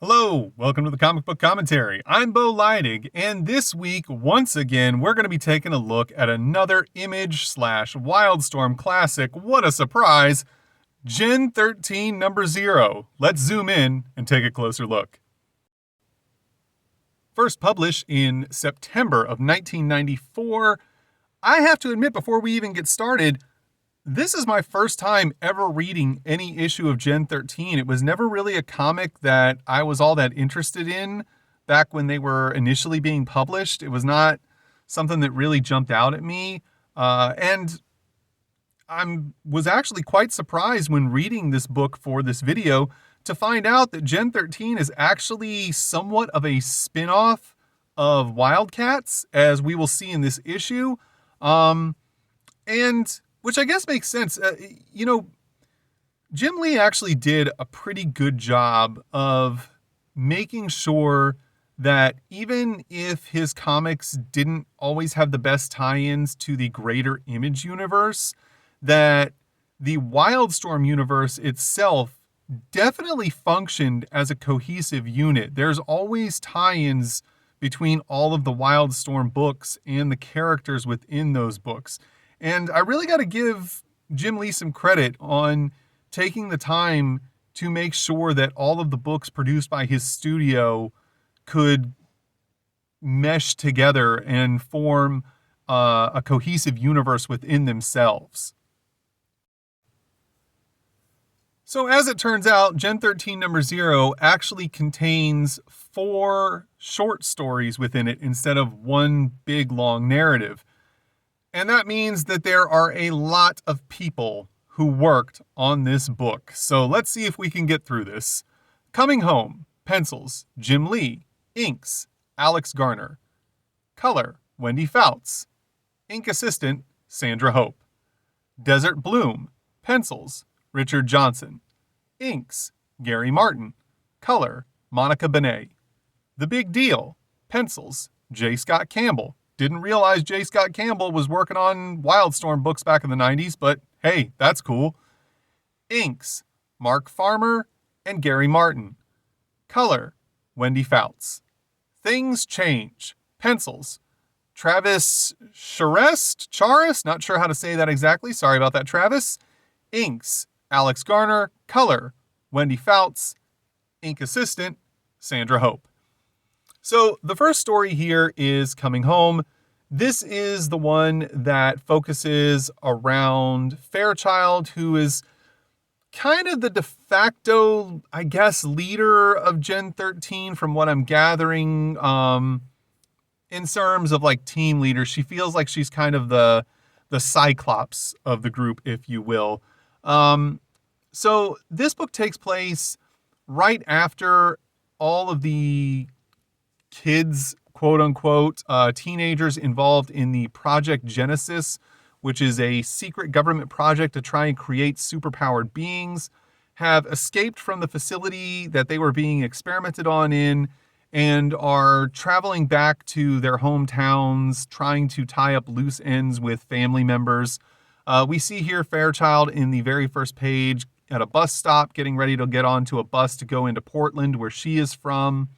Hello, welcome to the Comic Book Commentary. I'm Bo Leidig, and this week, once again, we're going to be taking a look at another Image/Wildstorm classic. What a surprise! Gen 13 number 0. Let's zoom in and take a closer look. First published in September of 1994, I have to admit before we even get started, this is my first time ever reading any issue of Gen 13. It was never really a comic that I was all that interested in back when they were initially being published. It was not something that really jumped out at me. And I was actually quite surprised when reading this book for this video to find out that Gen 13 is actually somewhat of a spin-off of Wildcats, as we will see in this issue. And which I guess makes sense. Jim Lee actually did a pretty good job of making sure that even if his comics didn't always have the best tie-ins to the greater Image universe, that the Wildstorm universe itself definitely functioned as a cohesive unit. There's always tie-ins between all of the Wildstorm books and the characters within those books. And I really got to give Jim Lee some credit on taking the time to make sure that all of the books produced by his studio could mesh together and form a cohesive universe within themselves. So as it turns out, Gen 13 number 0 actually contains 4 short stories within it instead of one big long narrative. And that means that there are a lot of people who worked on this book. So let's see if we can get through this. Coming Home, pencils, Jim Lee. Inks, Alex Garner. Color, Wendy Fouts. Ink assistant, Sandra Hope. Desert Bloom, pencils, Richard Johnson. Inks, Gary Martin. Color, Monica Benet. The Big Deal, pencils, J. Scott Campbell. Didn't realize J. Scott Campbell was working on Wildstorm books back in the 90s, but hey, that's cool. Inks, Mark Farmer and Gary Martin. Color, Wendy Fouts. Things Change, pencils, Travis Charest, not sure how to say that exactly, sorry about that, Travis. Inks, Alex Garner. Color, Wendy Fouts. Ink assistant, Sandra Hope. So the first story here is Coming Home. This is the one that focuses around Fairchild, who is kind of the de facto, I guess, leader of Gen 13 from what I'm gathering. In terms of like team leader, she feels like she's kind of the Cyclops of the group, if you will. So this book takes place right after all of the kids, quote unquote, teenagers involved in the Project Genesis, which is a secret government project to try and create superpowered beings, have escaped from the facility that they were being experimented on in and are traveling back to their hometowns, trying to tie up loose ends with family members. We see here Fairchild in the very first page at a bus stop, getting ready to get onto a bus to go into Portland, where she is from,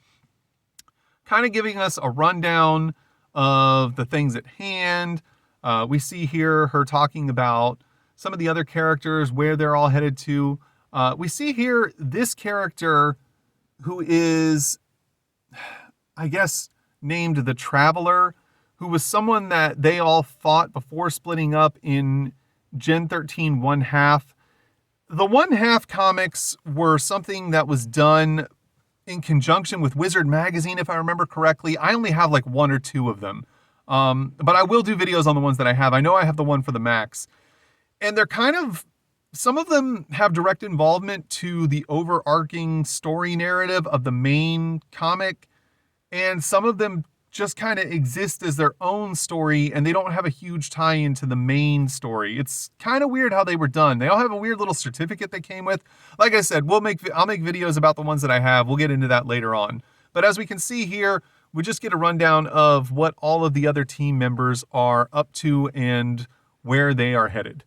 kind of giving us a rundown of the things at hand. We see here her talking about some of the other characters, where they're all headed to. We see here this character who is, I guess, named the Traveler, who was someone that they all fought before splitting up in Gen 13 1/2. The 1/2 comics were something that was done in conjunction with Wizard Magazine, if I remember correctly. I only have like 1 or 2 of them. But I will do videos on the ones that I have. I know I have the one for the Max. And they're kind of, some of them have direct involvement to the overarching story narrative of the main comic. And some of them just kind of exist as their own story, and they don't have a huge tie-in to the main story. It's kind of weird how they were done. They all have a weird little certificate they came with. Like I said, I'll make videos about the ones that I have. We'll get into that later on. But as we can see here, we just get a rundown of what all of the other team members are up to and where they are headed.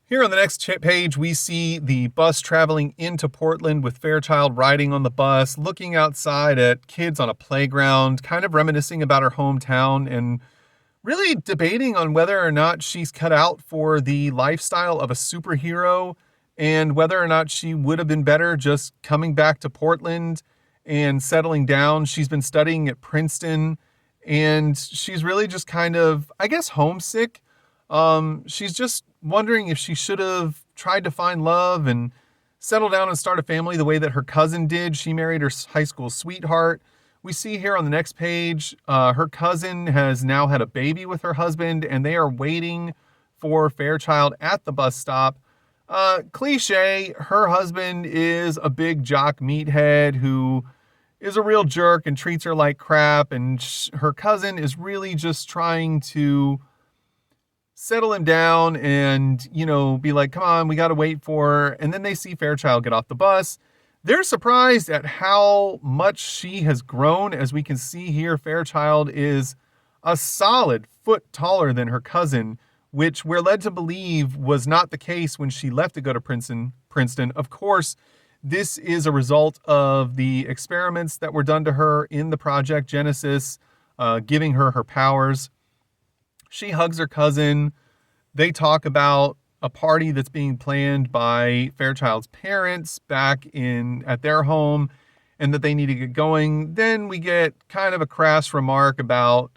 Here on the next page, we see the bus traveling into Portland with Fairchild riding on the bus, looking outside at kids on a playground, kind of reminiscing about her hometown and really debating on whether or not she's cut out for the lifestyle of a superhero and whether or not she would have been better just coming back to Portland and settling down. She's been studying at Princeton and she's really just kind of, I guess, homesick. She's just wondering if she should have tried to find love and settle down and start a family the way that her cousin did. She married her high school sweetheart. We see here on the next page, her cousin has now had a baby with her husband, and they are waiting for Fairchild at the bus stop. Cliche, her husband is a big jock meathead who is a real jerk and treats her like crap, and her cousin is really just trying to settle him down and, be like, come on, we got to wait for her. And then they see Fairchild get off the bus. They're surprised at how much she has grown. As we can see here, Fairchild is a solid foot taller than her cousin, which we're led to believe was not the case when she left to go to Princeton. Of course, this is a result of the experiments that were done to her in the Project Genesis, giving her her powers. She hugs her cousin. They talk about a party that's being planned by Fairchild's parents back at their home and that they need to get going. Then we get kind of a crass remark about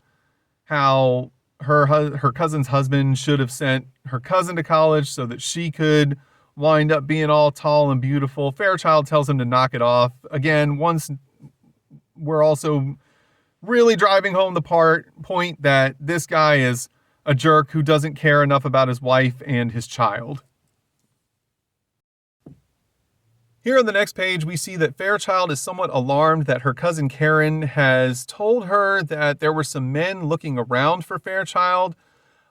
how her cousin's husband should have sent her cousin to college so that she could wind up being all tall and beautiful. Fairchild tells him to knock it off. Again, once we're also really driving home the point that this guy is a jerk who doesn't care enough about his wife and his child. Here on the next page, we see that Fairchild is somewhat alarmed that her cousin Karen has told her that there were some men looking around for Fairchild.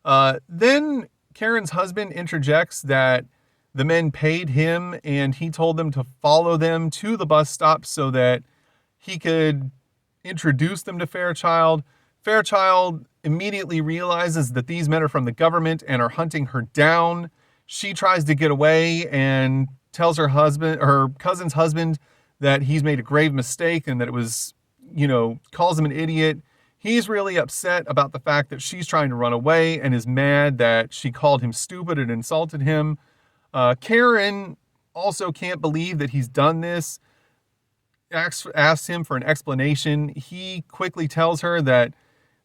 Then Karen's husband interjects that the men paid him and he told them to follow them to the bus stop so that he could introduce them to Fairchild. Fairchild immediately realizes that these men are from the government and are hunting her down. She tries to get away and tells her cousin's husband that he's made a grave mistake and that it was, calls him an idiot. He's really upset about the fact that she's trying to run away and is mad that she called him stupid and insulted him. Karen also can't believe that he's done this, asks him for an explanation. He quickly tells her that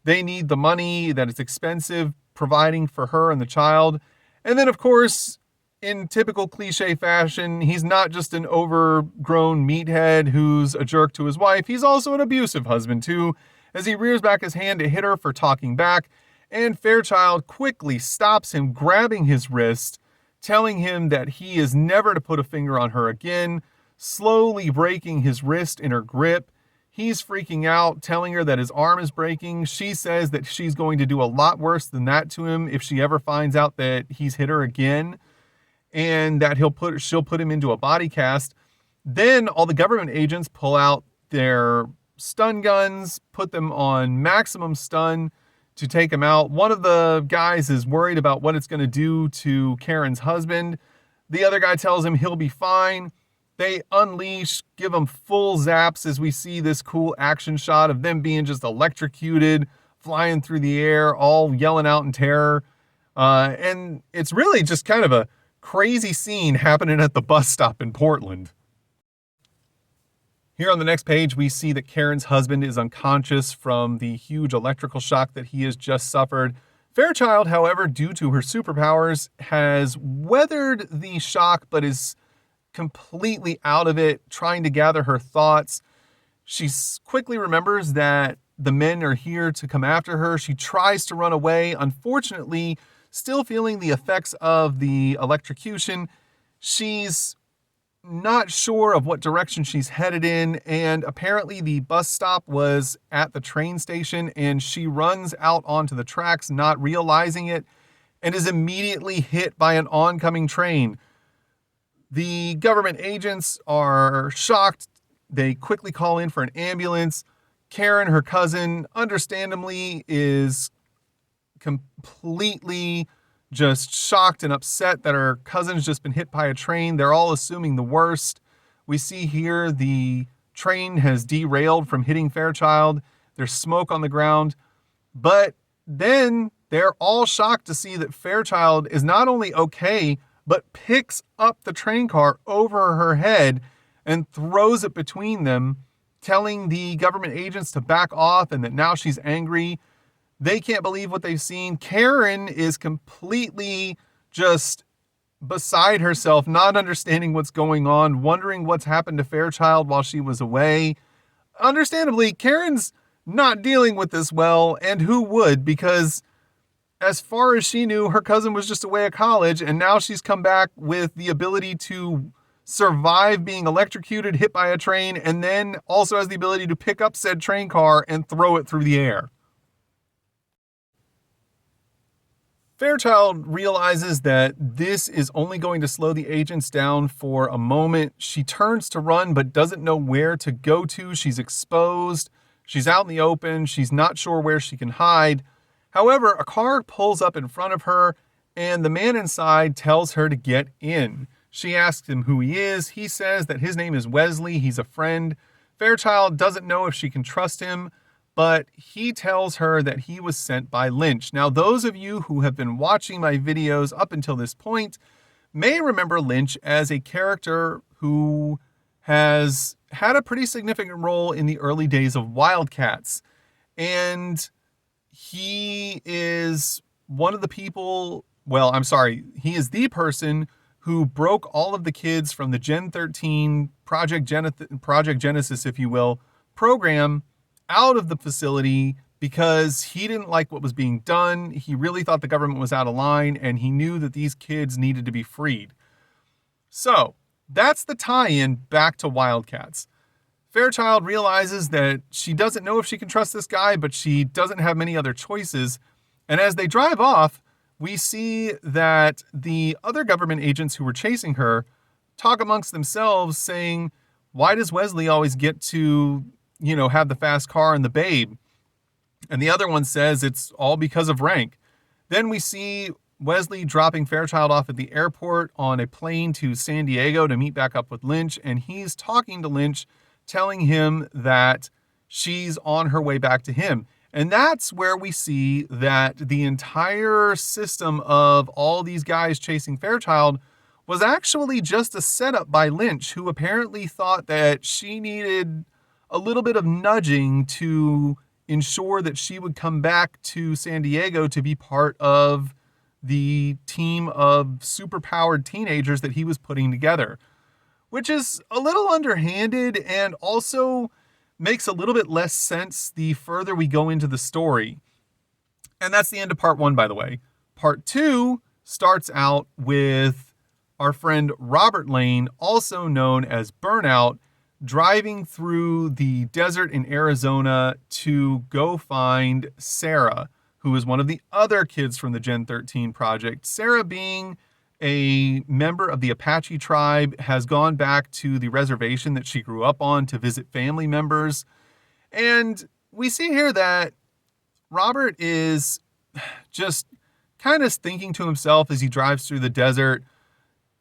they need the money, that it's expensive providing for her and the child. And then, of course, in typical cliche fashion, he's not just an overgrown meathead who's a jerk to his wife. He's also an abusive husband, too, as he rears back his hand to hit her for talking back. And Fairchild quickly stops him, grabbing his wrist, telling him that he is never to put a finger on her again, slowly breaking his wrist in her grip. He's freaking out, telling her that his arm is breaking. She says that she's going to do a lot worse than that to him if she ever finds out that he's hit her again, and that she'll put him into a body cast. Then all the government agents pull out their stun guns, put them on maximum stun to take him out. One of the guys is worried about what it's going to do to Karen's husband. The other guy tells him he'll be fine. They unleash, give them full zaps as we see this cool action shot of them being just electrocuted, flying through the air, all yelling out in terror. And it's really just kind of a crazy scene happening at the bus stop in Portland. Here on the next page, we see that Karen's husband is unconscious from the huge electrical shock that he has just suffered. Fairchild, however, due to her superpowers, has weathered the shock, but is completely out of it, trying to gather her thoughts. She quickly remembers that the men are here to come after her. She tries to run away. Unfortunately, still feeling the effects of the electrocution, she's not sure of what direction she's headed in, and apparently the bus stop was at the train station, and she runs out onto the tracks, not realizing it, and is immediately hit by an oncoming train. The government agents are shocked. They quickly call in for an ambulance. Karen, her cousin, understandably is completely just shocked and upset that her cousin's just been hit by a train. They're all assuming the worst. We see here the train has derailed from hitting Fairchild. There's smoke on the ground. But then they're all shocked to see that Fairchild is not only okay, but picks up the train car over her head and throws it between them, telling the government agents to back off and that now she's angry. They can't believe what they've seen. Karen is completely just beside herself, not understanding what's going on, wondering what's happened to Fairchild while she was away. Understandably, Karen's not dealing with this well, and who would? Because as far as she knew, her cousin was just away at college, and now she's come back with the ability to survive being electrocuted, hit by a train, and then also has the ability to pick up said train car and throw it through the air. Fairchild realizes that this is only going to slow the agents down for a moment. She turns to run, but doesn't know where to go to. She's exposed. She's out in the open. She's not sure where she can hide. However, a car pulls up in front of her, and the man inside tells her to get in. She asks him who he is. He says that his name is Wesley. He's a friend. Fairchild doesn't know if she can trust him, but he tells her that he was sent by Lynch. Now, those of you who have been watching my videos up until this point may remember Lynch as a character who has had a pretty significant role in the early days of Wildcats. And he is one of the people, he is the person who broke all of the kids from the Gen 13 Project Genesis, if you will, program out of the facility because he didn't like what was being done. He really thought the government was out of line, and he knew that these kids needed to be freed. So that's the tie-in back to Wildcats. Fairchild realizes that she doesn't know if she can trust this guy, but she doesn't have many other choices. And as they drive off, we see that the other government agents who were chasing her talk amongst themselves saying, why does Wesley always get to, have the fast car and the babe? And the other one says it's all because of rank. Then we see Wesley dropping Fairchild off at the airport on a plane to San Diego to meet back up with Lynch. And he's talking to Lynch, telling him that she's on her way back to him. And that's where we see that the entire system of all these guys chasing Fairchild was actually just a setup by Lynch, who apparently thought that she needed a little bit of nudging to ensure that she would come back to San Diego to be part of the team of superpowered teenagers that he was putting together, which is a little underhanded and also makes a little bit less sense the further we go into the story. And that's the end of part 1, by the way. Part 2 starts out with our friend Robert Lane, also known as Burnout, driving through the desert in Arizona to go find Sarah, who is one of the other kids from the Gen 13 project. Sarah, being a member of the Apache tribe, has gone back to the reservation that she grew up on to visit family members. And we see here that Robert is just kind of thinking to himself as he drives through the desert,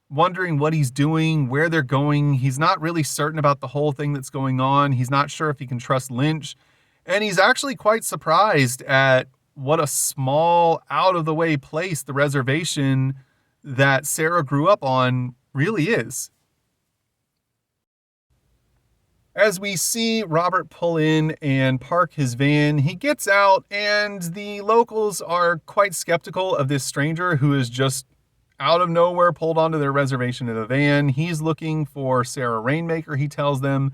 wondering what he's doing, where they're going. He's not really certain about the whole thing that's going on. He's not sure if he can trust Lynch. And he's actually quite surprised at what a small, out-of-the-way place the reservation that Sarah grew up on really is. As we see Robert pull in and park his van, he gets out, and the locals are quite skeptical of this stranger who is just out of nowhere pulled onto their reservation in a van. He's looking for Sarah Rainmaker, he tells them.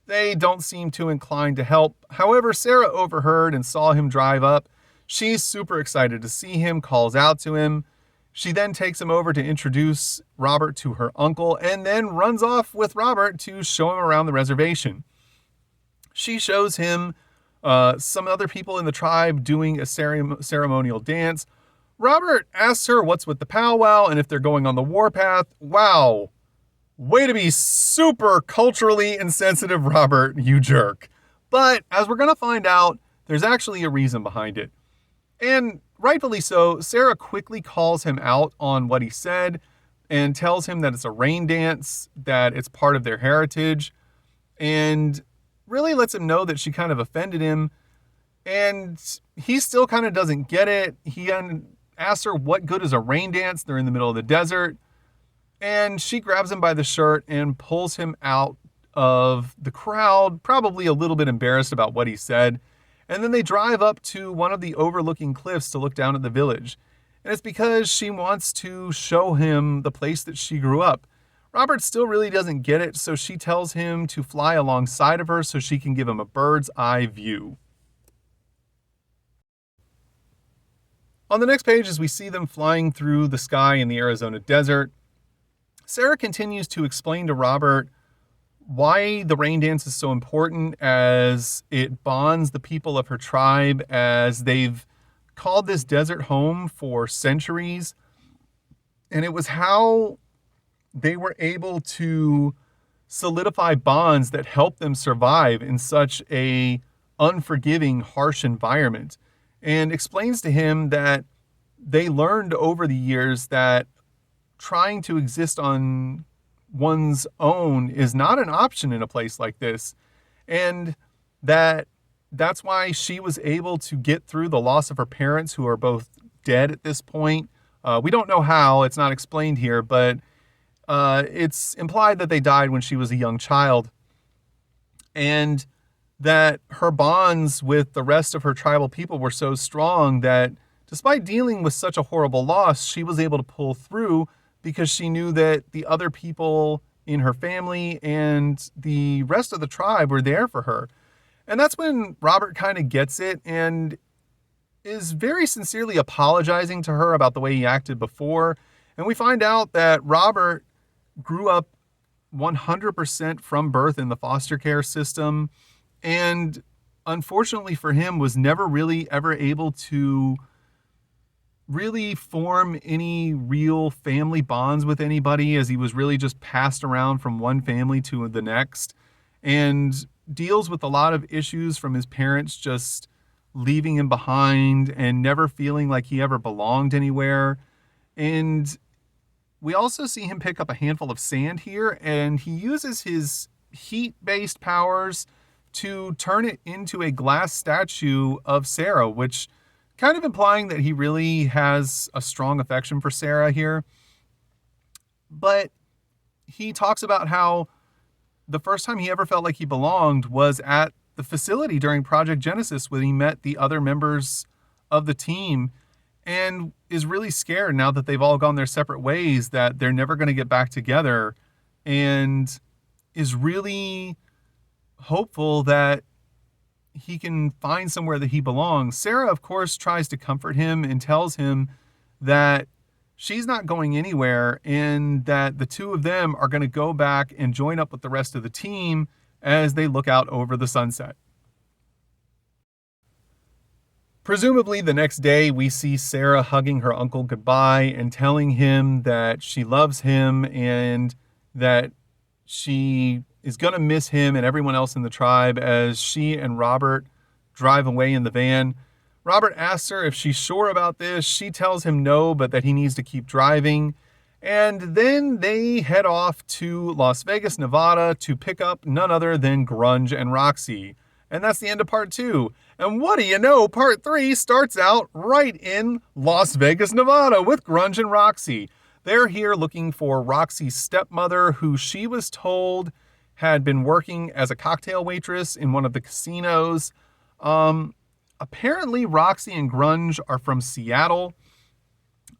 They don't seem too inclined to help. However, Sarah overheard and saw him drive up. She's super excited to see him, calls out to him. She then takes him over to introduce Robert to her uncle, and then runs off with Robert to show him around the reservation. She shows him some other people in the tribe doing a ceremonial dance. Robert asks her what's with the powwow and if they're going on the warpath. Wow. Way to be super culturally insensitive, Robert, you jerk. But as we're going to find out, there's actually a reason behind it. And rightfully so, Sarah quickly calls him out on what he said and tells him that it's a rain dance, that it's part of their heritage, and really lets him know that she kind of offended him. And he still kind of doesn't get it. He asks her, what good is a rain dance? They're in the middle of the desert. And she grabs him by the shirt and pulls him out of the crowd, probably a little bit embarrassed about what he said. And then they drive up to one of the overlooking cliffs to look down at the village. And it's because she wants to show him the place that she grew up. Robert still really doesn't get it, so she tells him to fly alongside of her so she can give him a bird's eye view. On the next page, as we see them flying through the sky in the Arizona desert, Sarah continues to explain to Robert why the rain dance is so important, as it bonds the people of her tribe, as they've called this desert home for centuries. And it was how they were able to solidify bonds that helped them survive in such a unforgiving, harsh environment. And explains to him that they learned over the years that trying to exist on one's own is not an option in a place like this. And that's why she was able to get through the loss of her parents, who are both dead at this point. We don't know how, it's not explained here, but it's implied that they died when she was a young child. And that her bonds with the rest of her tribal people were so strong that despite dealing with such a horrible loss, she was able to pull through because she knew that the other people in her family and the rest of the tribe were there for her. And that's when Robert kind of gets it and is very sincerely apologizing to her about the way he acted before. And we find out that Robert grew up 100% from birth in the foster care system, and unfortunately for him was never really ever able to really form any real family bonds with anybody, as he was really just passed around from one family to the next, and deals with a lot of issues from his parents just leaving him behind and never feeling like he ever belonged anywhere. And we also see him pick up a handful of sand here, and he uses his heat-based powers to turn it into a glass statue of Sarah, which kind of implying that he really has a strong affection for Sarah here. But he talks about how the first time he ever felt like he belonged was at the facility during Project Genesis, when he met the other members of the team, and is really scared now that they've all gone their separate ways that they're never going to get back together, and is really hopeful that he can find somewhere that he belongs. Sarah, of course, tries to comfort him and tells him that she's not going anywhere, and that the two of them are going to go back and join up with the rest of the team as they look out over the sunset. Presumably the next day, we see Sarah hugging her uncle goodbye and telling him that she loves him and that she is going to miss him and everyone else in the tribe, as she and Robert drive away in the van. Robert asks her if she's sure about this. She tells him no, but that he needs to keep driving. And then they head off to Las Vegas, Nevada to pick up none other than Grunge and Roxy. And that's the end of part 2. And what do you know, part 3 starts out right in Las Vegas, Nevada with Grunge and Roxy. They're here looking for Roxy's stepmother, who she was told had been working as a cocktail waitress in one of the casinos. Apparently Roxy and Grunge are from Seattle.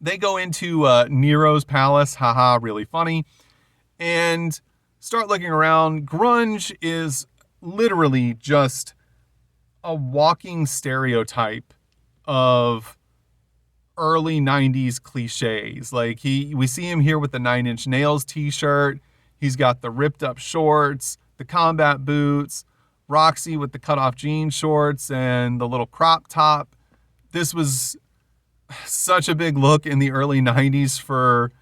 They go into Nero's palace, haha, really funny, and start looking around. Grunge is literally just a walking stereotype of early 90s cliches. Like we see him here with the 9 Inch Nails t-shirt. He's got the ripped up shorts, the combat boots, Roxy with the cut off jean shorts and the little crop top. This was such a big look in the early 90s for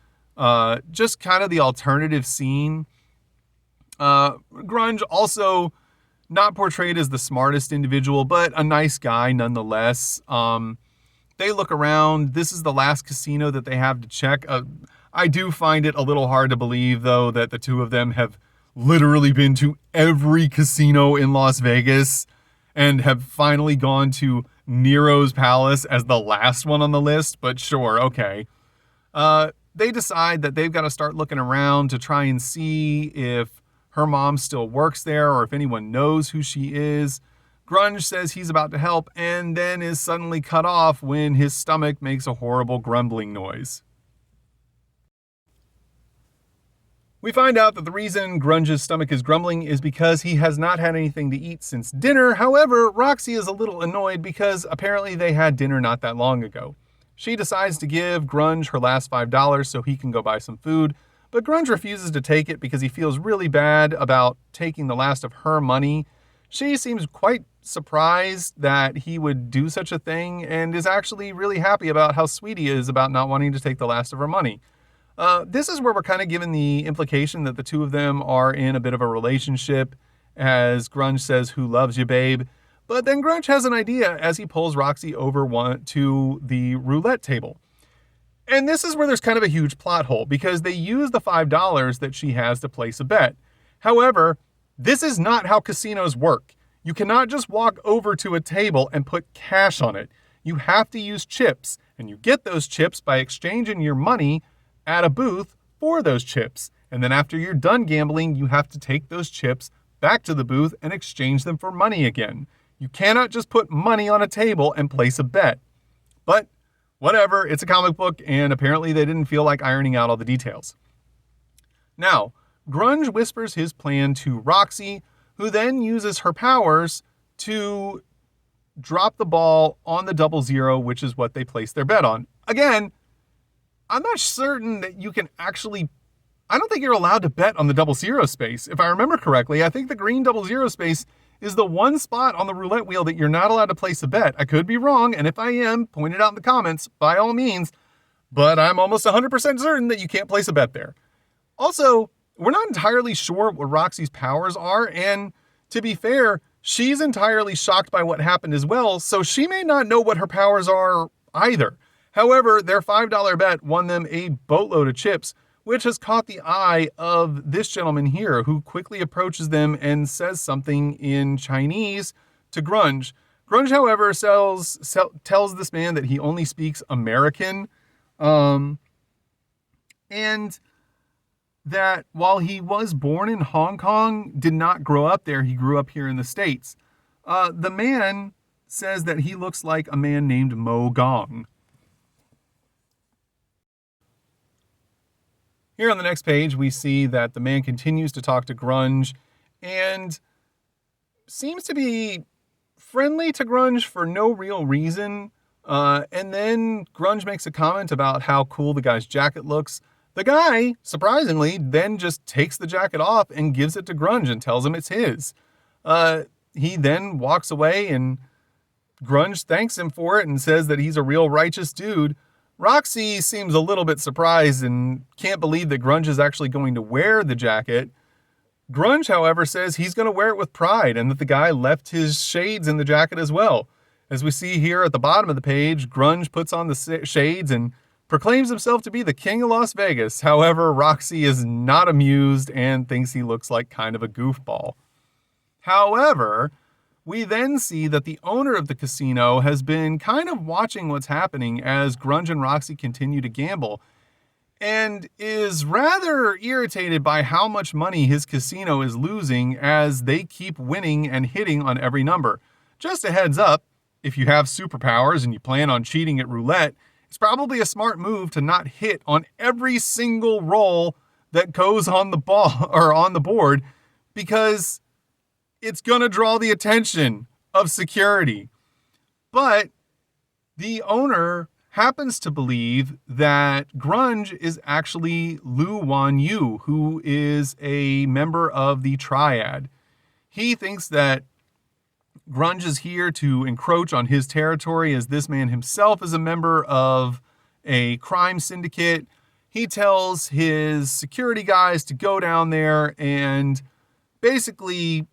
just kind of the alternative scene. Grunge also not portrayed as the smartest individual, but a nice guy nonetheless. They look around. This is the last casino that they have to check. I do find it a little hard to believe, though, that the two of them have literally been to every casino in Las Vegas and have finally gone to Nero's Palace as the last one on the list. But sure, okay. They decide that they've got to start looking around to try and see if her mom still works there or if anyone knows who she is. Grunge says he's about to help and then is suddenly cut off when his stomach makes a horrible grumbling noise. We find out that the reason Grunge's stomach is grumbling is because he has not had anything to eat since dinner. However, Roxy is a little annoyed because apparently they had dinner not that long ago. She decides to give Grunge her last $5 so he can go buy some food, but Grunge refuses to take it because he feels really bad about taking the last of her money. She seems quite surprised that he would do such a thing and is actually really happy about how sweet he is about not wanting to take the last of her money. This is where we're kind of given the implication that the two of them are in a bit of a relationship, as Grunge says, "Who loves you, babe?" But then Grunge has an idea as he pulls Roxy over to the roulette table. And this is where there's kind of a huge plot hole, because they use the $5 that she has to place a bet. However, this is not how casinos work. You cannot just walk over to a table and put cash on it. You have to use chips, and you get those chips by exchanging your money at a booth for those chips. And then after you're done gambling, you have to take those chips back to the booth and exchange them for money again. You cannot just put money on a table and place a bet. But whatever, it's a comic book, and apparently they didn't feel like ironing out all the details. Now, Grunge whispers his plan to Roxy, who then uses her powers to drop the ball on the 00, which is what they place their bet on. Again, I'm not certain that you can actually... I don't think you're allowed to bet on the 00 space. If I remember correctly, I think the green 00 space is the one spot on the roulette wheel that you're not allowed to place a bet. I could be wrong, and if I am, point it out in the comments, by all means. But I'm almost 100% certain that you can't place a bet there. Also, we're not entirely sure what Roxy's powers are, and to be fair, she's entirely shocked by what happened as well, so she may not know what her powers are either. However, their $5 bet won them a boatload of chips, which has caught the eye of this gentleman here, who quickly approaches them and says something in Chinese to Grunge. Grunge, however, tells this man that he only speaks American, and that while he was born in Hong Kong, did not grow up there. He grew up here in the States. The man says that he looks like a man named Mo Gong. Here on the next page, we see that the man continues to talk to Grunge and seems to be friendly to Grunge for no real reason. And then Grunge makes a comment about how cool the guy's jacket looks. The guy, surprisingly, then just takes the jacket off and gives it to Grunge and tells him it's his. He then walks away and Grunge thanks him for it and says that he's a real righteous dude. Roxy seems a little bit surprised and can't believe that Grunge is actually going to wear the jacket. Grunge, however, says he's going to wear it with pride and that the guy left his shades in the jacket as well. As we see here at the bottom of the page, Grunge puts on the shades and proclaims himself to be the king of Las Vegas. However, Roxy is not amused and thinks he looks like kind of a goofball. However, we then see that the owner of the casino has been kind of watching what's happening as Grunge and Roxy continue to gamble and is rather irritated by how much money his casino is losing as they keep winning and hitting on every number. Just a heads up, if you have superpowers and you plan on cheating at roulette, it's probably a smart move to not hit on every single roll that goes on the ball or on the board, because it's going to draw the attention of security. But the owner happens to believe that Grunge is actually Lu Wan Yu, who is a member of the Triad. He thinks that Grunge is here to encroach on his territory, as this man himself is a member of a crime syndicate. He tells his security guys to go down there and basically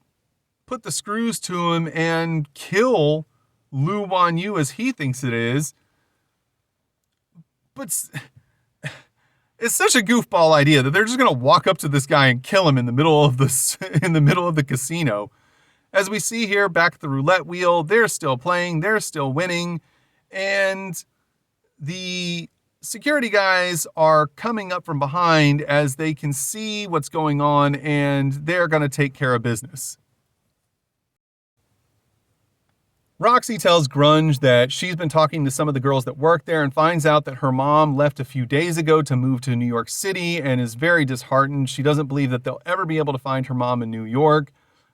put the screws to him and kill Lu Wan Yu, as he thinks it is, But it's such a goofball idea that they're just going to walk up to this guy and kill him in the middle of the casino. As we see here back at the roulette wheel, they're still playing, they're still winning, and the security guys are coming up from behind as they can see what's going on, and they're going to take care of business. Roxy tells Grunge that she's been talking to some of the girls that work there and finds out that her mom left a few days ago to move to New York City and is very disheartened. She doesn't believe that they'll ever be able to find her mom in New York.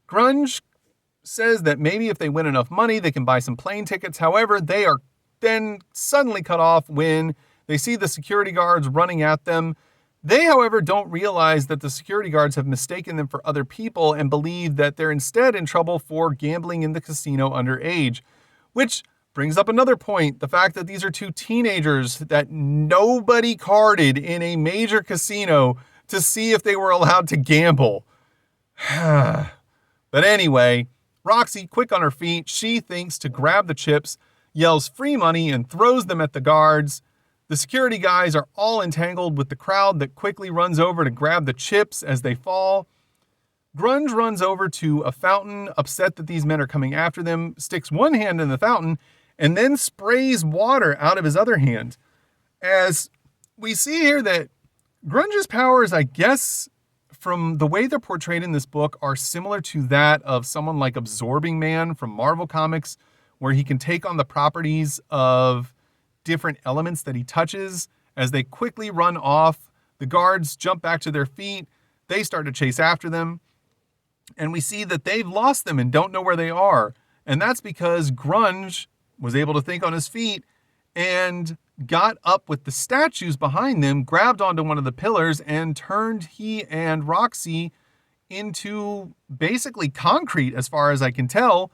Grunge says that maybe if they win enough money, they can buy some plane tickets. However, they are then suddenly cut off when they see the security guards running at them. They, however, don't realize that the security guards have mistaken them for other people and believe that they're instead in trouble for gambling in the casino underage, which brings up another point, the fact that these are two teenagers that nobody carded in a major casino to see if they were allowed to gamble. But anyway, Roxy, quick on her feet, she thinks to grab the chips, yells free money, and throws them at the guards. The security guys are all entangled with the crowd that quickly runs over to grab the chips as they fall. Grunge runs over to a fountain, upset that these men are coming after them, sticks one hand in the fountain, and then sprays water out of his other hand. As we see here that Grunge's powers, I guess, from the way they're portrayed in this book, are similar to that of someone like Absorbing Man from Marvel Comics, where he can take on the properties of different elements that he touches. As they quickly run off, the guards jump back to their feet. They start to chase after them. And we see that they've lost them and don't know where they are. And that's because Grunge was able to think on his feet and got up with the statues behind them, grabbed onto one of the pillars, and turned he and Roxy into basically concrete as far as I can tell.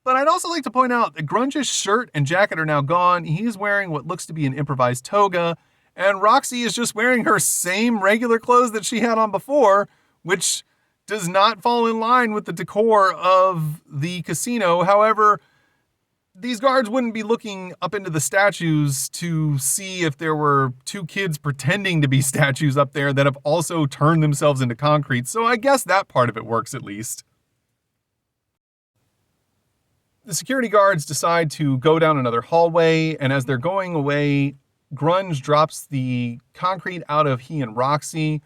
But I'd also like to point out that Grunge's shirt and jacket are now gone. He's wearing what looks to be an improvised toga, and Roxy is just wearing her same regular clothes that she had on before, which does not fall in line with the decor of the casino. However, these guards wouldn't be looking up into the statues to see if there were two kids pretending to be statues up there that have also turned themselves into concrete, so I guess that part of it works at least. The security guards decide to go down another hallway, and as they're going away, Grunge drops the concrete out of he and Roxy.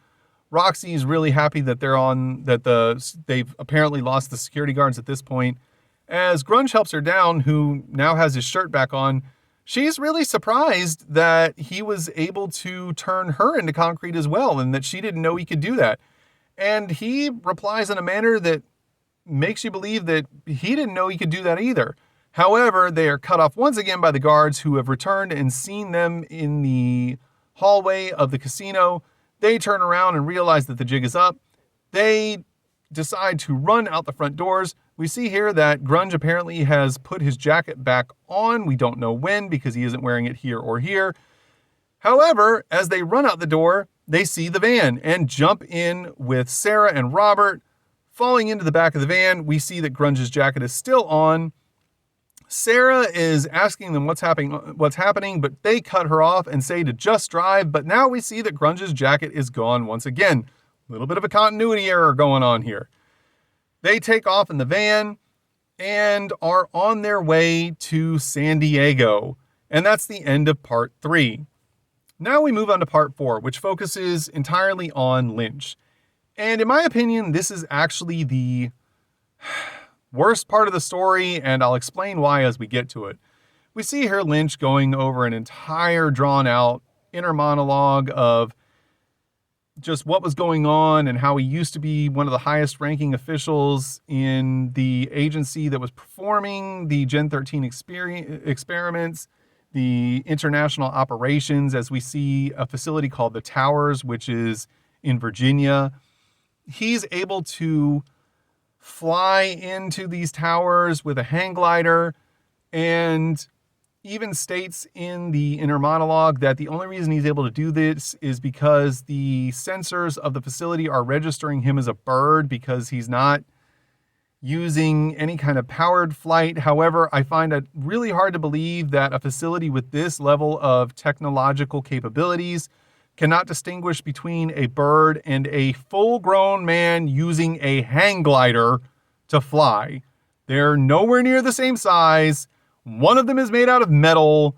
Roxy's really happy that they've apparently lost the security guards at this point. As Grunge helps her down, who now has his shirt back on, she's really surprised that he was able to turn her into concrete as well, and that she didn't know he could do that. And he replies in a manner that makes you believe that he didn't know he could do that either. However, they are cut off once again by the guards who have returned and seen them in the hallway of the casino. They turn around and realize that the jig is up. They decide to run out the front doors. We see here that Grunge apparently has put his jacket back on. We don't know when because he isn't wearing it here or here. However, as they run out the door, they see the van and jump in with Sarah and Robert. Falling into the back of the van, we see that Grunge's jacket is still on. Sarah is asking them what's happening, but they cut her off and say to just drive. But now we see that Grunge's jacket is gone once again. A little bit of a continuity error going on here. They take off in the van and are on their way to San Diego. And that's the end of part 3. Now we move on to part 4, which focuses entirely on Lynch. And in my opinion, this is actually the worst part of the story, and I'll explain why as we get to it. We see here Lynch going over an entire drawn-out inner monologue of just what was going on and how he used to be one of the highest-ranking officials in the agency that was performing the Gen 13 experiments, the international operations, as we see a facility called the Towers, which is in Virginia. He's able to fly into these towers with a hang glider, and even states in the inner monologue that the only reason he's able to do this is because the sensors of the facility are registering him as a bird because he's not using any kind of powered flight. However, I find it really hard to believe that a facility with this level of technological capabilities cannot distinguish between a bird and a full-grown man using a hang glider to fly. They're nowhere near the same size. One of them is made out of metal.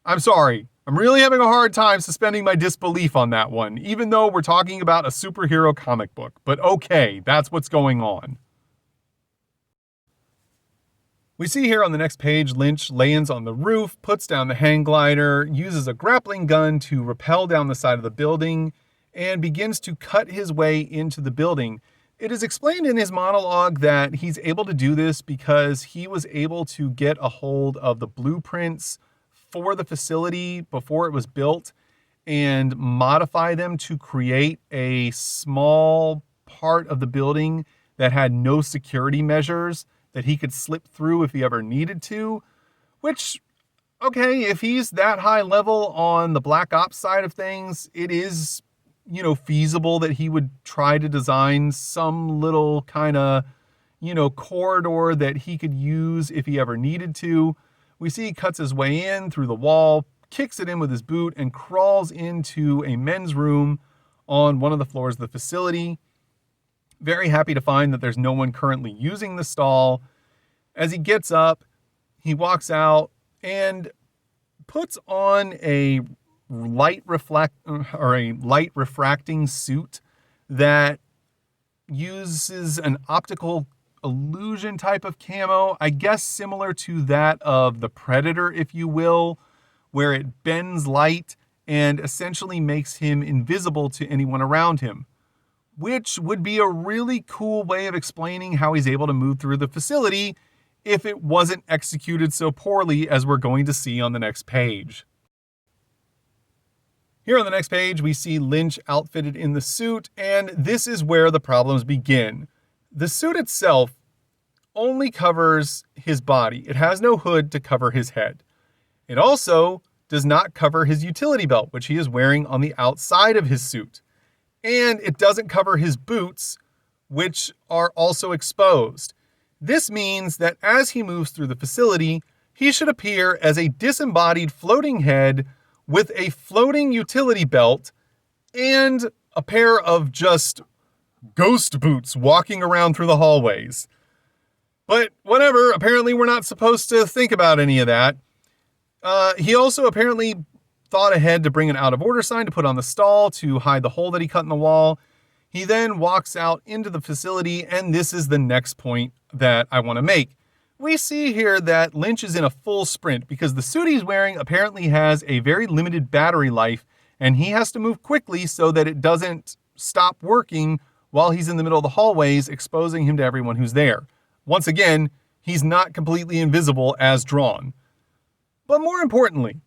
I'm sorry. I'm really having a hard time suspending my disbelief on that one, even though we're talking about a superhero comic book. But okay, that's what's going on. We see here on the next page, Lynch lands on the roof, puts down the hang glider, uses a grappling gun to rappel down the side of the building, and begins to cut his way into the building. It is explained in his monologue that he's able to do this because he was able to get a hold of the blueprints for the facility before it was built and modify them to create a small part of the building that had no security measures that he could slip through if he ever needed to, which, okay, if he's that high level on the Black Ops side of things, it is, feasible that he would try to design some little kind of, corridor that he could use if he ever needed to. We see he cuts his way in through the wall, kicks it in with his boot, and crawls into a men's room on one of the floors of the facility. Very happy to find that there's no one currently using the stall. As he gets up, he walks out and puts on a light refracting suit that uses an optical illusion type of camo, I guess similar to that of the Predator, if you will, where it bends light and essentially makes him invisible to anyone around him, which would be a really cool way of explaining how he's able to move through the facility if it wasn't executed so poorly, as we're going to see on the next page. Here on the next page, we see Lynch outfitted in the suit, and this is where the problems begin. The suit itself only covers his body. It has no hood to cover his head. It also does not cover his utility belt, which he is wearing on the outside of his suit. And it doesn't cover his boots, which are also exposed. This means that as he moves through the facility, he should appear as a disembodied floating head with a floating utility belt and a pair of just ghost boots walking around through the hallways. But whatever, apparently we're not supposed to think about any of that. He also apparently thought ahead to bring an out of order sign to put on the stall to hide the hole that he cut in the wall. He then walks out into the facility, and this is the next point that I want to make. We see here that Lynch is in a full sprint because the suit he's wearing apparently has a very limited battery life, and he has to move quickly so that it doesn't stop working while he's in the middle of the hallways, exposing him to everyone who's there. Once again, he's not completely invisible as drawn. But more importantly,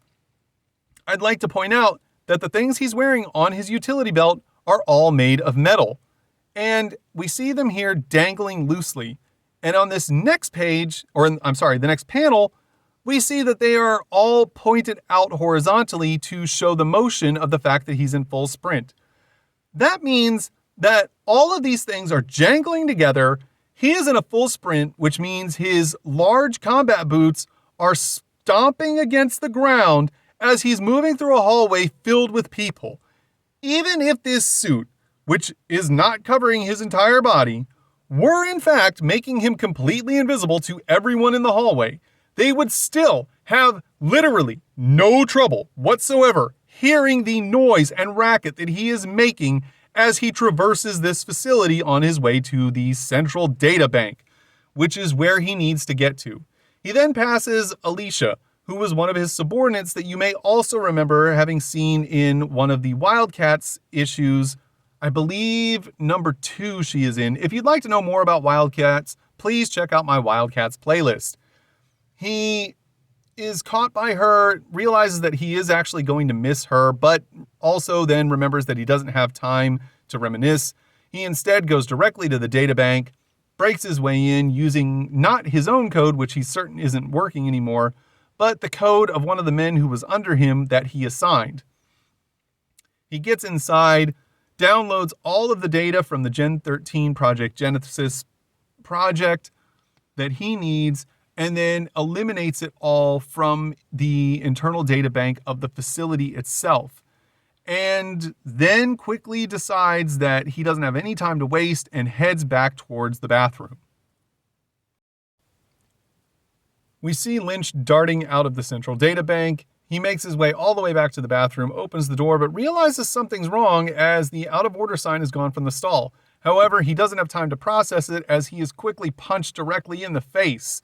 I'd like to point out that the things he's wearing on his utility belt are all made of metal. And we see them here dangling loosely. And on this next page, the next panel, we see that they are all pointed out horizontally to show the motion of the fact that he's in full sprint. That means that all of these things are jangling together. He is in a full sprint, which means his large combat boots are stomping against the ground as he's moving through a hallway filled with people. Even if this suit, which is not covering his entire body, were in fact making him completely invisible to everyone in the hallway, they would still have literally no trouble whatsoever hearing the noise and racket that he is making as he traverses this facility on his way to the central data bank, which is where he needs to get to. He then passes Alicia, who was one of his subordinates that you may also remember having seen in one of the Wildcats issues. I believe number 2 she is in. If you'd like to know more about Wildcats, please check out my Wildcats playlist. He is caught by her, realizes that he is actually going to miss her, but also then remembers that he doesn't have time to reminisce. He instead goes directly to the databank, breaks his way in using not his own code, which he's certain isn't working anymore, but the code of one of the men who was under him that he assigned. He gets inside, downloads all of the data from the Gen 13 Project Genesis project that he needs, and then eliminates it all from the internal data bank of the facility itself. And then quickly decides that he doesn't have any time to waste and heads back towards the bathroom. We see Lynch darting out of the central data bank. He makes his way all the way back to the bathroom, opens the door, but realizes something's wrong as the out of order sign is gone from the stall. However, he doesn't have time to process it as he is quickly punched directly in the face,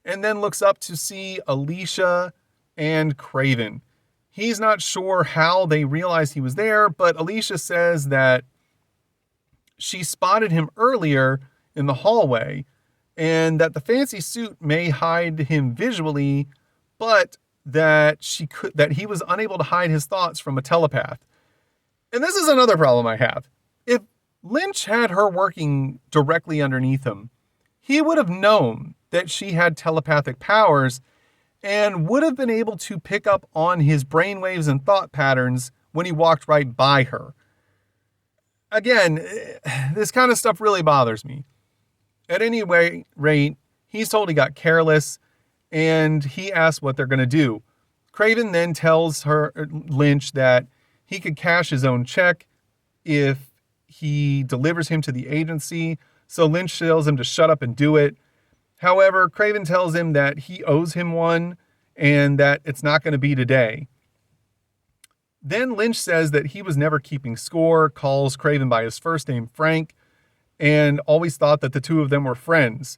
and then looks up to see Alicia and Craven. He's not sure how they realized he was there, but Alicia says that she spotted him earlier in the hallway, and that the fancy suit may hide him visually, but that he was unable to hide his thoughts from a telepath. And this is another problem I have. If Lynch had her working directly underneath him, he would have known that she had telepathic powers and would have been able to pick up on his brainwaves and thought patterns when he walked right by her. Again, this kind of stuff really bothers me. At any rate, he's told he got careless, and he asks what they're going to do. Craven then tells Lynch that he could cash his own check if he delivers him to the agency, so Lynch tells him to shut up and do it. However, Craven tells him that he owes him one and that it's not going to be today. Then Lynch says that he was never keeping score, calls Craven by his first name, Frank, and always thought that the two of them were friends.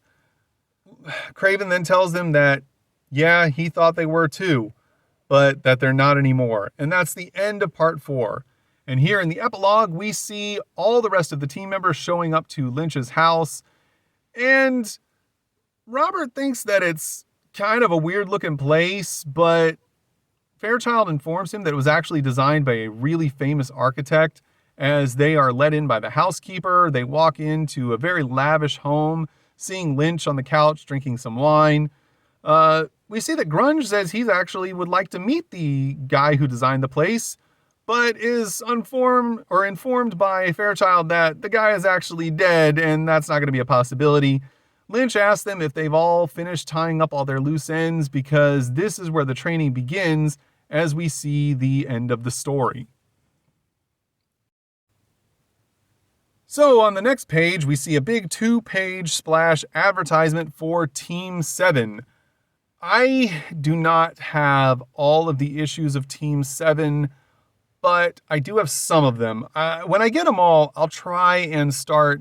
Craven then tells them that, yeah, he thought they were too, but that they're not anymore. And that's the end of part 4. And here in the epilogue, we see all the rest of the team members showing up to Lynch's house. And Robert thinks that it's kind of a weird looking place, but Fairchild informs him that it was actually designed by a really famous architect. As they are let in by the housekeeper, they walk into a very lavish home, seeing Lynch on the couch drinking some wine. We see that Grunge says he actually would like to meet the guy who designed the place, but is informed by Fairchild that the guy is actually dead and that's not going to be a possibility. Lynch asks them if they've all finished tying up all their loose ends, because this is where the training begins as we see the end of the story. So on the next page, we see a big 2-page splash advertisement for Team 7. I do not have all of the issues of Team 7, but I do have some of them. When I get them all, I'll try and start,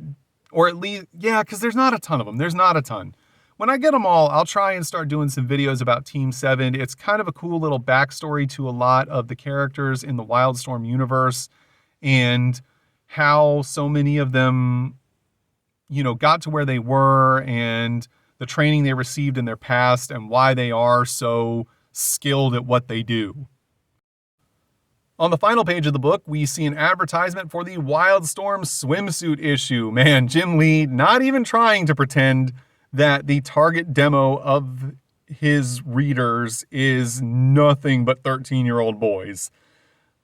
or at least, because there's not a ton of them. There's not a ton. When I get them all, I'll try and start doing some videos about Team 7. It's kind of a cool little backstory to a lot of the characters in the Wildstorm universe, and how so many of them, got to where they were, and the training they received in their past, and why they are so skilled at what they do. On the final page of the book, we see an advertisement for the Wildstorm swimsuit issue. Man, Jim Lee not even trying to pretend that the target demo of his readers is nothing but 13-year-old boys.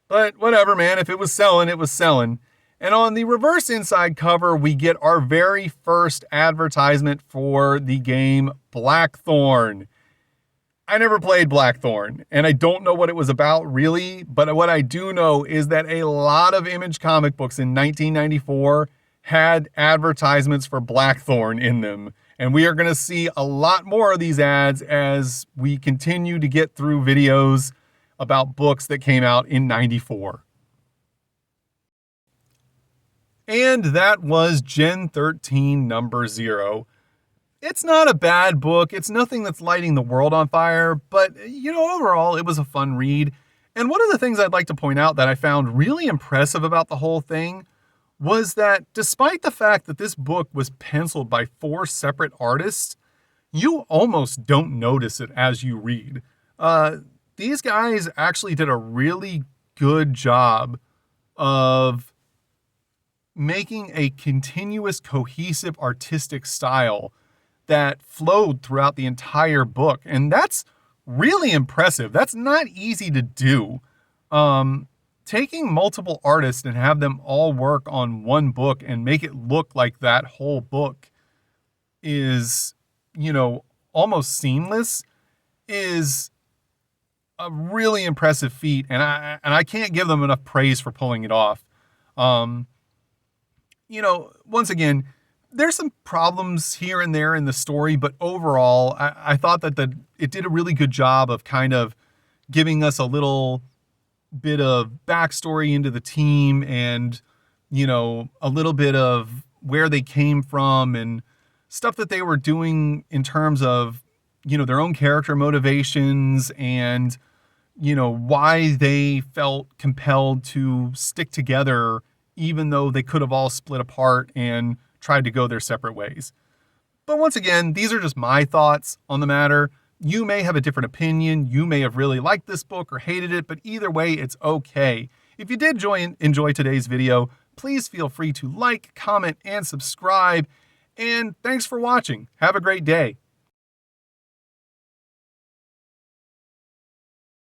But whatever, man, if it was selling, it was selling. And on the reverse inside cover, we get our very first advertisement for the game Blackthorn. I never played Blackthorn, and I don't know what it was about really, but what I do know is that a lot of Image comic books in 1994 had advertisements for Blackthorn in them. And we are going to see a lot more of these ads as we continue to get through videos about books that came out in 94. And that was Gen 13 number 0. It's not a bad book. It's nothing that's lighting the world on fire, but overall it was a fun read. And one of the things I'd like to point out that I found really impressive about the whole thing was that despite the fact that this book was penciled by 4 separate artists, you almost don't notice it as you read. These guys actually did a really good job of making a continuous, cohesive artistic style that flowed throughout the entire book. And that's really impressive. That's not easy to do. taking multiple artists and have them all work on one book and make it look like that whole book is, almost seamless is a really impressive feat, and I can't give them enough praise for pulling it off. Once again, there's some problems here and there in the story, but overall, I thought that it did a really good job of kind of giving us a little bit of backstory into the team and, a little bit of where they came from and stuff that they were doing in terms of, their own character motivations and, why they felt compelled to stick together even though they could have all split apart and tried to go their separate ways. But once again, these are just my thoughts on the matter. You may have a different opinion. You may have really liked this book or hated it, but either way, it's okay. If you did enjoy today's video, please feel free to like, comment, and subscribe. And thanks for watching. Have a great day.